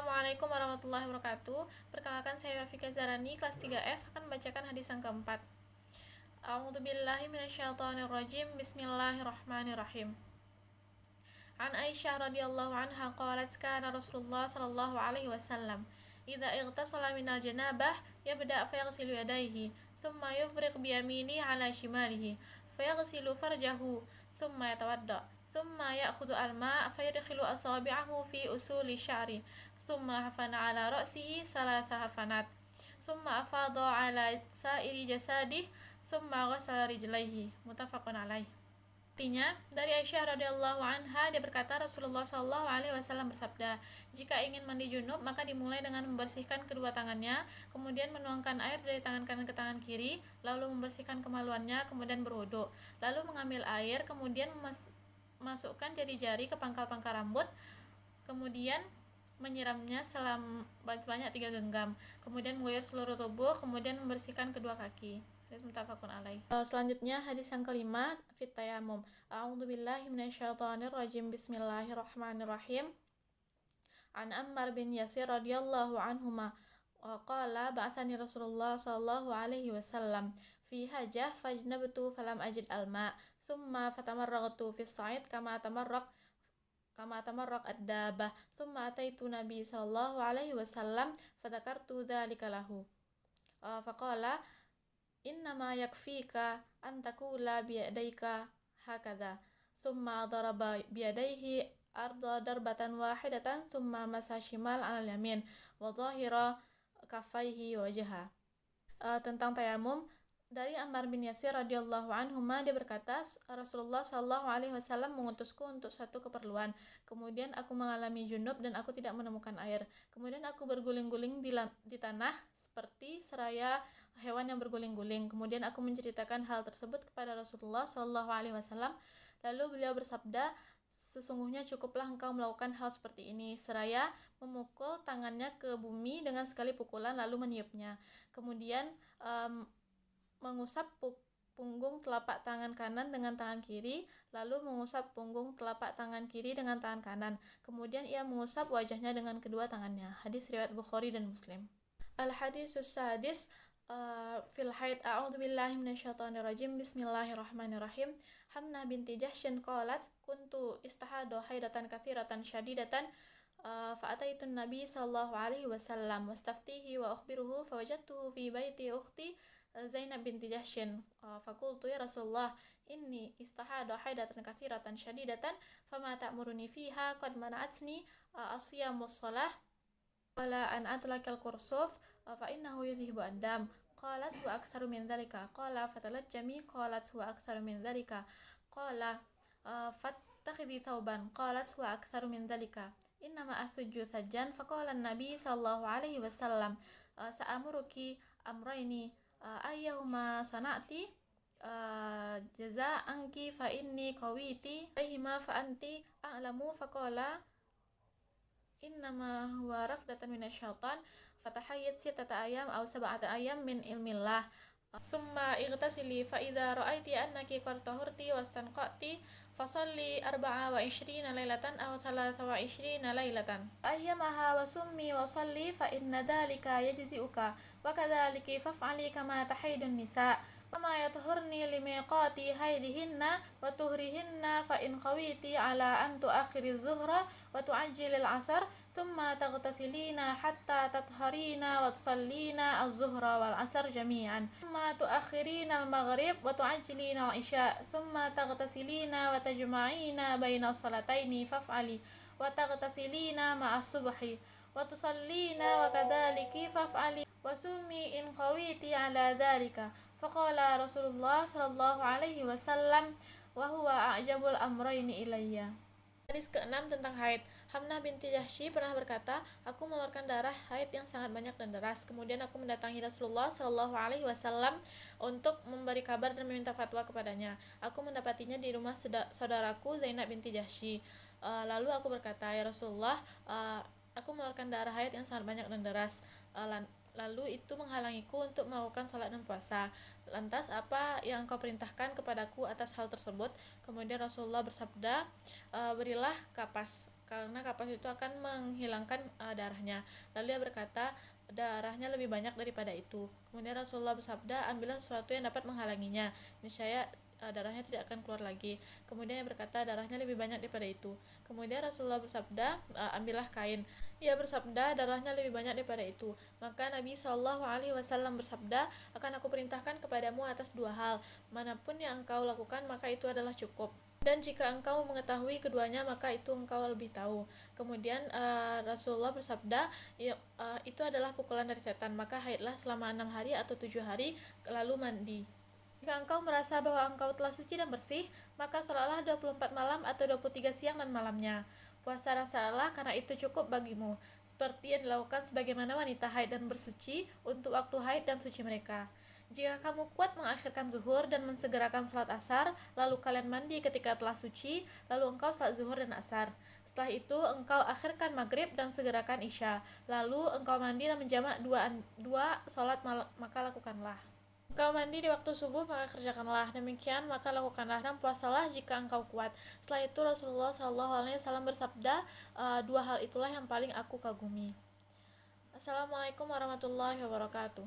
Assalamualaikum warahmatullahi wabarakatuh. Perkenalkan, saya Wafika Zarani, kelas 3F, akan membacakan hadis yang keempat. A'udzubillahi minasyaitonirrajim. Bismillahirrahmanirrahim. An Aisyah radhiyallahu anha qalat kana Rasulullah sallallahu alaihi wasallam idza ightasala minal janabah yabda fayaghsilu yadayhi thumma yufriq bi yaminihi ala shimalihi fayaghsilu farjahu thumma yatawadda thumma ya'khudhu al-ma' fayadkhilu asabi'ahu fi usuli sya'ri thumma hafana ala ra'sihi salasa hafanat thumma afadha ala sa'iri jasadih thumma ghassala rijlaihi. Muttafaqun alaih. Artinya, dari Aisyah radhiyallahu anha, dia berkata Rasulullah shallallahu alaihi wasallam bersabda, jika ingin mandi junub maka dimulai dengan membersihkan kedua tangannya, kemudian menuangkan air dari tangan kanan ke tangan kiri, lalu membersihkan kemaluannya, kemudian berwudu, lalu mengambil air, kemudian masukkan jari-jari ke pangkal-pangkal rambut, kemudian menyiramnya sebanyak 3 genggam, kemudian mengguyur seluruh tubuh, kemudian membersihkan kedua kaki. Muttafaqun alaih. Selanjutnya hadis yang kelima, fit tayammum. A'udzubillahi minasyaitonirrajim. Bismillahirrahmanirrahim. An Ammar bin Yasir radhiyallahu anhuma qala ba'athani Rasulullah sallallahu alaihi wasallam fi hajah fajnabtu falam ajid alma thumma fatamarraqtu fi sa'id kama tamarraq ad-dabah thumma ataitu nabi sallallahu alaihi wasallam fadzakartu dzalika lahu faqala innama yakfika an takula biyadaika hakadha thumma daraba biyadaihi arda darbatan wahidatan thumma masa shimal al yamin wa dhahira kaffaihi wajha. Tentang tayamum, dari Ammar bin Yasir radhiyallahu anhuma, dia berkata Rasulullah sallallahu alaihi wasallam mengutusku untuk satu keperluan. Kemudian aku mengalami junub dan aku tidak menemukan air. Kemudian aku berguling-guling di tanah seperti seraya hewan yang berguling-guling. Kemudian aku menceritakan hal tersebut kepada Rasulullah sallallahu alaihi wasallam. Lalu beliau bersabda, sesungguhnya cukuplah engkau melakukan hal seperti ini, seraya memukul tangannya ke bumi dengan sekali pukulan lalu meniupnya. Kemudian mengusap punggung telapak tangan kanan dengan tangan kiri, lalu mengusap punggung telapak tangan kiri dengan tangan kanan. Kemudian ia mengusap wajahnya dengan kedua tangannya. Hadis riwayat Bukhari dan Muslim. Al-hadisus sadis fil haid. A'udzubillahi minasyaitonirrajim. Bismillahirrahmanirrahim. Hamnah binti Jahsyin qalat kuntu istahadu haidatan katsiratan syadidatan فأتيت النبي صلى الله عليه وسلم واستفتيه وأخبره فوجدته في بيت أختي زينب بنت جحش فقلت يا رسول الله إني استحاض حيضة كثيرة شديدة فما تأمرني فيها قد منعتني الصيام والصلاة ولا أن أطلق الكرسوف فإنه يذهب الدم قالت هو أكثر من ذلك قال فتلجمي قالت هو أكثر من ذلك قال فاتخذي ثوبا قالت هو أكثر من ذلك إنما أسج سجا فقال النبي صلى الله عليه وسلم سأمرك أمرين أيهما صنعت جزاءك فإني قويت أيهما فأنت أعلم فقال إنما هو ركضة من الشيطان فتحيت 6 أيام أو 7 أيام من علم الله ثم اغتسلي فإذا رأيت أنك قد طهرت واستنقأت فصلي 24 ليلة أو 23 ليلة أيامها وسمي وصلي فإن ذلك يجزئك وكذلك فافعلي كما تحيد النساء وما يطهرن لميقات حيضهن وطهرهن فإن خويت على أن تؤخر الظهر وتعجل العصر ثم تغتسلين حتى تطهرين وتصلين الظهر والعصر جميعا ثم تؤخرين المغرب وتعجلين العشاء ثم تغتسلين وتجمعين بين الصلاتين فافعلي وتغتسلين مع الصبح وتصلين وكذلك فافعلي وسمي إن قويت على ذلك فقال رسول الله صلى الله عليه وسلم وهو أعجب الأمرين إلي. Hadis ke-6 tentang haid. Hamnah binti Jahsy pernah berkata, aku mengeluarkan darah haid yang sangat banyak dan deras. Kemudian aku mendatangi Rasulullah Shallallahu Alaihi Wasallam untuk memberi kabar dan meminta fatwa kepadanya. Aku mendapatinya di rumah saudaraku Zainab binti Jahsy. Lalu aku berkata, ya Rasulullah, aku mengeluarkan darah haid yang sangat banyak dan deras. Lalu itu menghalangiku untuk melakukan salat dan puasa. Lantas apa yang kau perintahkan kepadaku atas hal tersebut? Kemudian Rasulullah bersabda, berilah kapas karena kapas itu akan menghilangkan darahnya. Lalu dia berkata, darahnya lebih banyak daripada itu. Kemudian Rasulullah bersabda, ambillah sesuatu yang dapat menghalanginya, niscaya darahnya tidak akan keluar lagi. Kemudian dia berkata, darahnya lebih banyak daripada itu. Kemudian Rasulullah bersabda, ambillah kain. Ia bersabda, darahnya lebih banyak daripada itu. Maka Nabi SAW bersabda, akan aku perintahkan kepadamu atas dua hal, manapun yang engkau lakukan maka itu adalah cukup, dan jika engkau mengetahui keduanya maka itu engkau lebih tahu. Kemudian Rasulullah bersabda, itu adalah pukulan dari setan, maka haidlah selama 6 hari atau 7 hari lalu mandi. Jika engkau merasa bahwa engkau telah suci dan bersih, maka sholatlah 24 malam atau 23 siang dan malamnya. Puasa dan salatlah karena itu cukup bagimu, seperti yang dilakukan sebagaimana wanita haid dan bersuci untuk waktu haid dan suci mereka. Jika kamu kuat mengakhirkan zuhur dan mensegerakan salat asar, lalu kalian mandi ketika telah suci, lalu engkau salat zuhur dan asar. Setelah itu engkau akhirkan maghrib dan segerakan isya, lalu engkau mandi dan menjamak dua salat maka lakukanlah. Engkau mandi di waktu subuh maka kerjakanlah demikian, maka lakukanlah dan puasalah jika engkau kuat. Setelah itu Rasulullah SAW bersabda, dua hal itulah yang paling aku kagumi. Assalamualaikum warahmatullahi wabarakatuh.